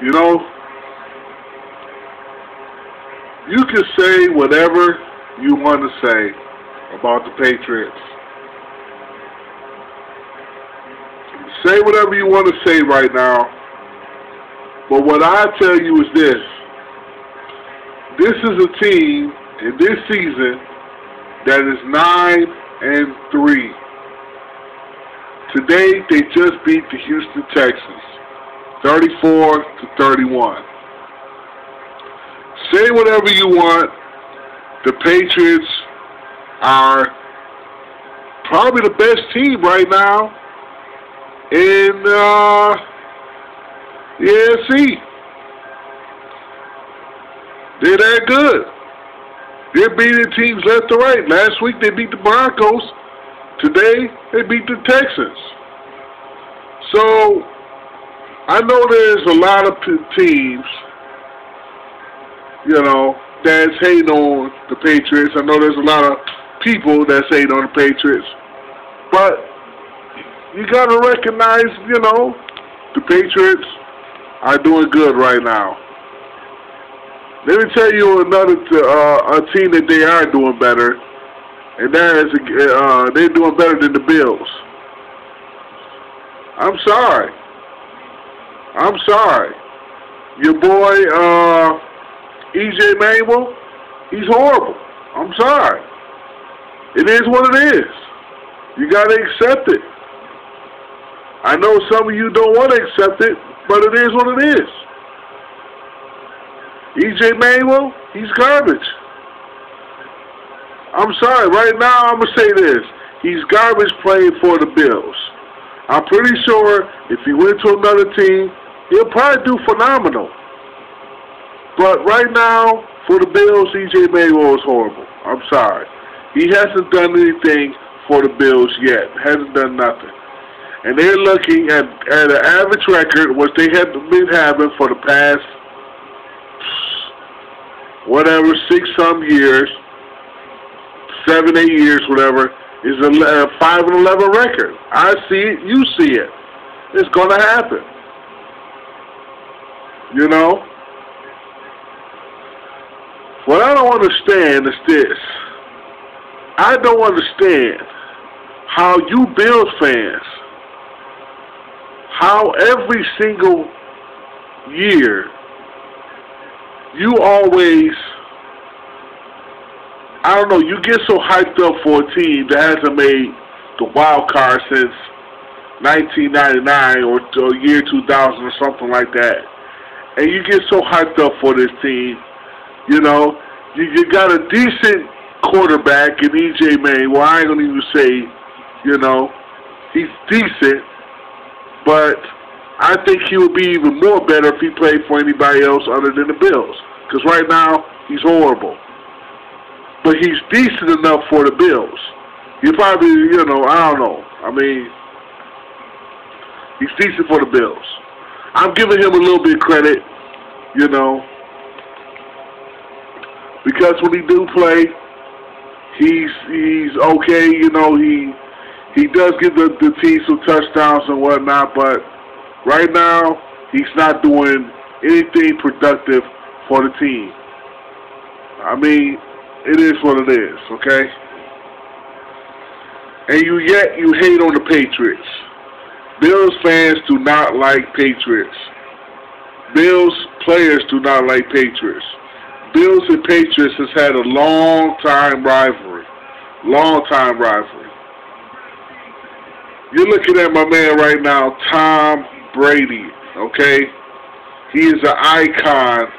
You know, you can say whatever you want to say about the Patriots. Say whatever you want to say right now. But what I tell you is this. This is a team in this season that is 9-3. Today they just beat the Houston Texans 34-31. Say whatever you want. The Patriots are probably the best team right now in the AFC. They're that good. They're beating teams left and right. Last week they beat the Broncos. Today they beat the Texans. So I know there's a lot of teams, you know, that's hating on the Patriots. I know there's a lot of people that's hating on the Patriots. But you got to recognize, you know, the Patriots are doing good right now. Let me tell you another a team that they are doing better, and that is they're doing better than the Bills. I'm sorry. Your boy E.J. Manuel, he's horrible. I'm sorry. It is what it is. You got to accept it. I know some of you don't want to accept it, but it is what it is. E.J. Manuel, he's garbage. I'm sorry. Right now, I'm going to say this. He's garbage playing for the Bills. I'm pretty sure if he went to another team, he'll probably do phenomenal. But right now, for the Bills, E.J. Manuel is horrible. I'm sorry. He hasn't done anything for the Bills yet. Hasn't done nothing. And they're looking at an average record, which they have been having for the past, whatever, 6-some years, 7, 8 years, whatever, is a 5-11 record. I see it. You see it. It's going to happen. You know? What I don't understand is this. I don't understand how you Bills fans, how every single year you always, I don't know, you get so hyped up for a team that hasn't made the wild card since 1999 or year 2000 or something like that. And you get so hyped up for this team. You know, you got a decent quarterback in E.J. Manuel. Well, I ain't going to even say, you know, he's decent, but I think he would be even more better if he played for anybody else other than the Bills. Because right now, he's horrible. But he's decent enough for the Bills. You probably, you know, I don't know. I mean, he's decent for the Bills. I'm giving him a little bit of credit, you know, because when he do play, he's okay. You know, he does give the team some touchdowns and whatnot, but right now he's not doing anything productive for the team. I mean, it is what it is, okay? And you hate on the Patriots. Bills fans do not like Patriots. Bills players do not like Patriots. Bills and Patriots has had a long-time rivalry. Long-time rivalry. You're looking at my man right now, Tom Brady, okay? He is an icon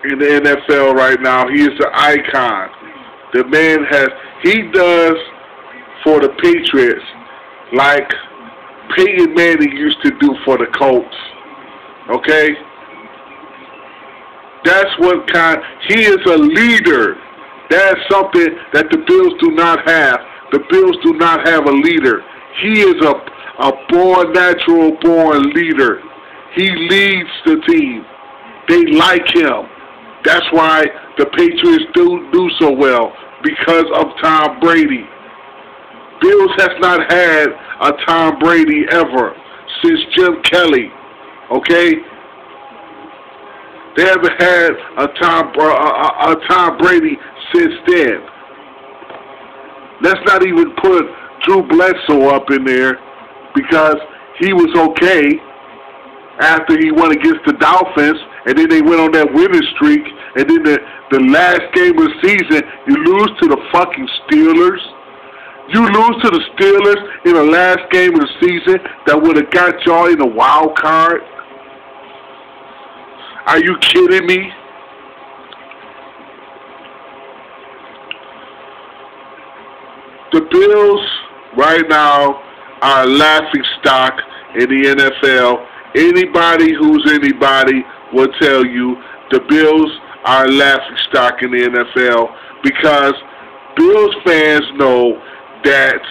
in the NFL right now. He is an icon. The man he does for the Patriots like Peyton Manning used to do for the Colts, okay? That's what he is a leader. That's something that the Bills do not have. The Bills do not have a leader. He is a natural born leader. He leads the team. They like him. That's why the Patriots do so well, because of Tom Brady. Bills has not had a Tom Brady ever since Jim Kelly. Okay? They haven't had a Tom Brady since then. Let's not even put Drew Bledsoe up in there because he was okay after he went against the Dolphins, and then they went on that winning streak, and then the last game of the season, you lose to the fucking Steelers. You lose to the Steelers in the last game of the season that would have got y'all in the wild card. Are you kidding me? The Bills right now are a laughing stock in the NFL. Anybody who's anybody will tell you the Bills are a laughing stock in the NFL because Bills fans know that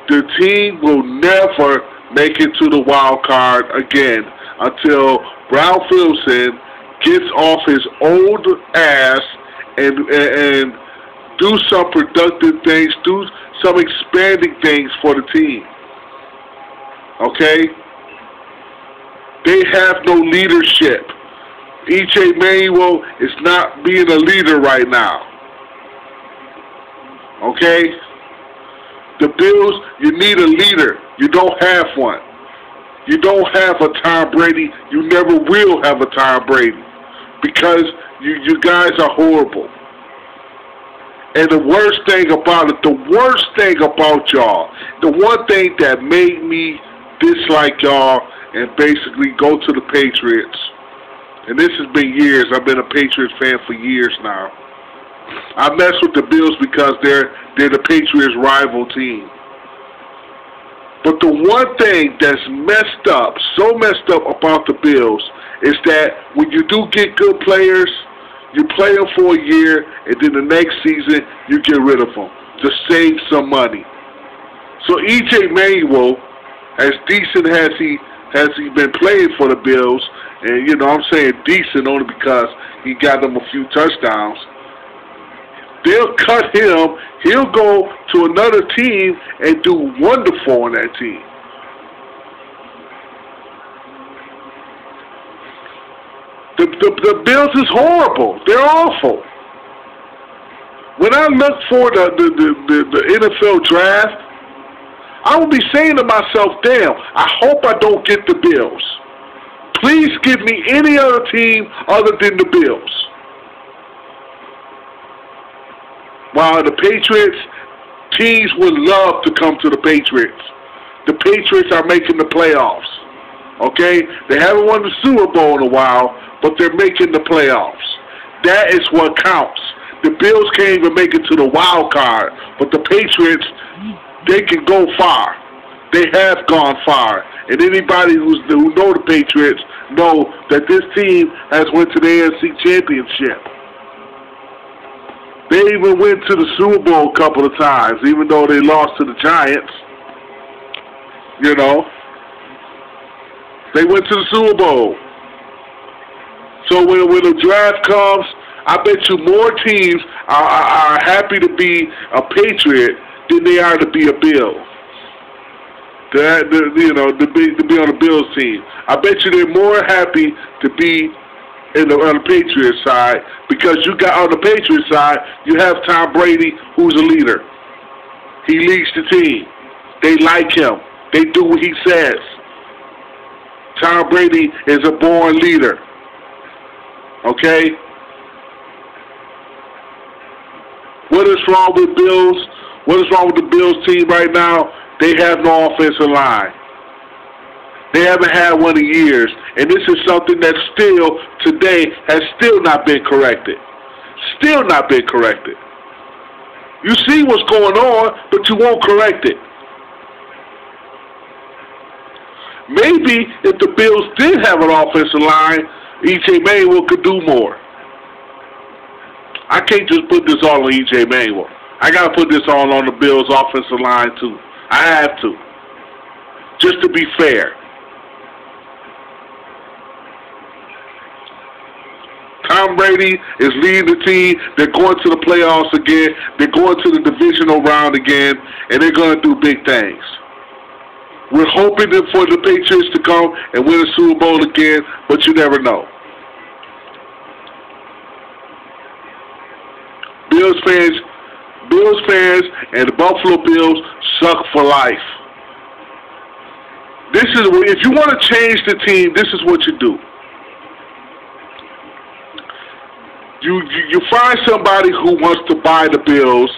the team will never make it to the wild card again until Brown Philson gets off his old ass and do some productive things, do some expanding things for the team. Okay? They have no leadership. E.J. Manuel is not being a leader right now. Okay? The Bills, you need a leader. You don't have one. You don't have a Tom Brady. You never will have a Tom Brady because you guys are horrible. And the worst thing about it, the worst thing about y'all, the one thing that made me dislike y'all and basically go to the Patriots, and this has been years. I've been a Patriots fan for years now. I mess with the Bills because they're the Patriots' rival team. But the one thing that's messed up, so messed up about the Bills, is that when you do get good players, you play them for a year, and then the next season you get rid of them to save some money. So E.J. Manuel, as decent as he been playing for the Bills, and you know I'm saying decent only because he got them a few touchdowns, they'll cut him. He'll go to another team and do wonderful on that team. The Bills is horrible. They're awful. When I look for the NFL draft, I will be saying to myself, damn, I hope I don't get the Bills. Please give me any other team other than the Bills. While the Patriots, teams would love to come to the Patriots. The Patriots are making the playoffs. Okay? They haven't won the Super Bowl in a while, but they're making the playoffs. That is what counts. The Bills can't even make it to the wild card, but the Patriots, they can go far. They have gone far. And anybody who know the Patriots know that this team has went to the AFC Championship. They even went to the Super Bowl a couple of times, even though they lost to the Giants. You know, they went to the Super Bowl. So when the draft comes, I bet you more teams are happy to be a Patriot than they are to be a Bill. To be on the Bills team. I bet you they're more happy to be on the Patriots side because you got on the Patriots side, you have Tom Brady, who's a leader. He leads the team. They like him. They do what he says. Tom Brady is a born leader. Okay? What is wrong with Bills? What is wrong with the Bills team right now? They have no offensive line. They haven't had one in years. And this is something that still, today, has still not been corrected. Still not been corrected. You see what's going on, but you won't correct it. Maybe if the Bills did have an offensive line, E.J. Manuel could do more. I can't just put this all on E.J. Manuel. I got to put this all on the Bills' offensive line, too. I have to. Just to be fair. Tom Brady is leading the team. They're going to the playoffs again. They're going to the divisional round again. And they're going to do big things. We're hoping for the Patriots to come and win a Super Bowl again, but you never know. Bills fans and the Buffalo Bills suck for life. If you want to change the team, this is what you do. You find somebody who wants to buy the Bills,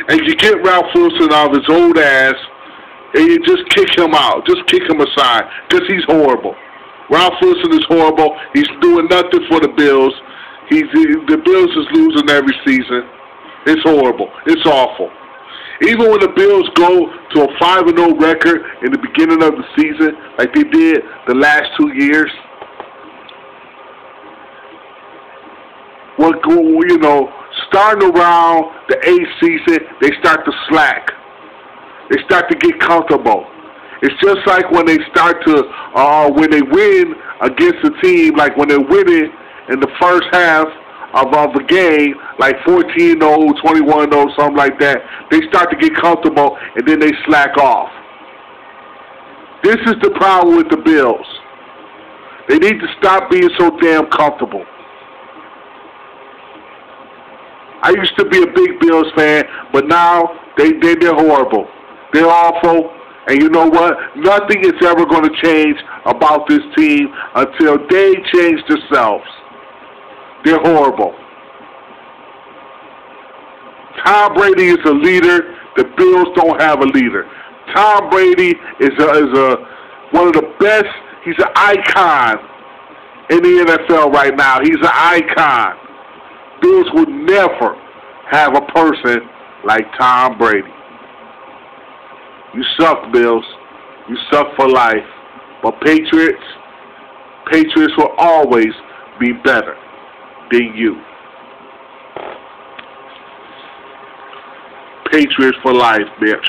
and you get Ralph Wilson out of his old ass, and you just kick him out. Just kick him aside, because he's horrible. Ralph Wilson is horrible. He's doing nothing for the Bills. The Bills is losing every season. It's horrible. It's awful. Even when the Bills go to a 5-0 record in the beginning of the season, like they did the last 2 years, starting around the 8th season, they start to slack. They start to get comfortable. It's just like when they start to, when they win against a team, like when they're winning in the first half of a game, like 14-0, 21-0, something like that, they start to get comfortable, and then they slack off. This is the problem with the Bills. They need to stop being so damn comfortable. I used to be a big Bills fan, but now they're horrible. They're awful, and you know what? Nothing is ever going to change about this team until they change themselves. They're horrible. Tom Brady is a leader. The Bills don't have a leader. Tom Brady is one of the best. He's an icon in the NFL right now. He's an icon. Bills would never have a person like Tom Brady. You suck, Bills. You suck for life. But Patriots will always be better than you. Patriots for life, bitch.